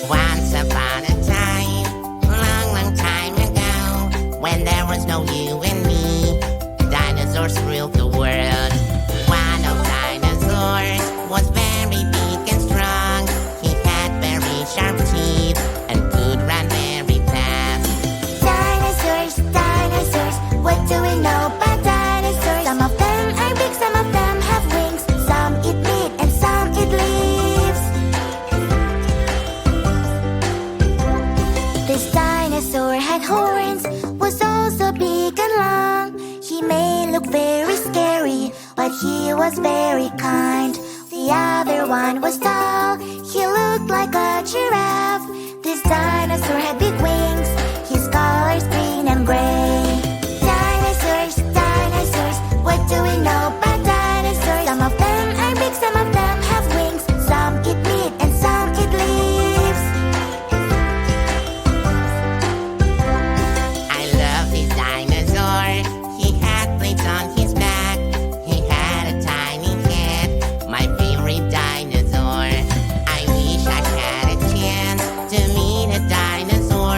Once upon a time, long, long time ago, when there was no you and me, dinosaurs ruled the world. One of dinosaurs was very big and strong. He had very sharp teeth and could run very fast. Dinosaurs, dinosaurs, what do we know about dinosaurs? Some of them are big, some of them have wings. Some eat meat and some eat leaves. This dinosaur had horns, was also big and long. He may look very scary, but he was very kind. The other one was tall, he looked like a giraffe. This dinosaur had big wings, his color's green and gray. Dinosaurs, dinosaurs, what do we know about dinosaurs? Some of them are big, some of them have wings. Some eat meat and some eat leaves. I love this dinosaur. He had plates on his back. He had a tiny head, my favorite dinosaur. I wish I had a chance to meet a dinosaur.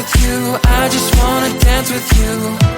with you. I just wanna dance with you.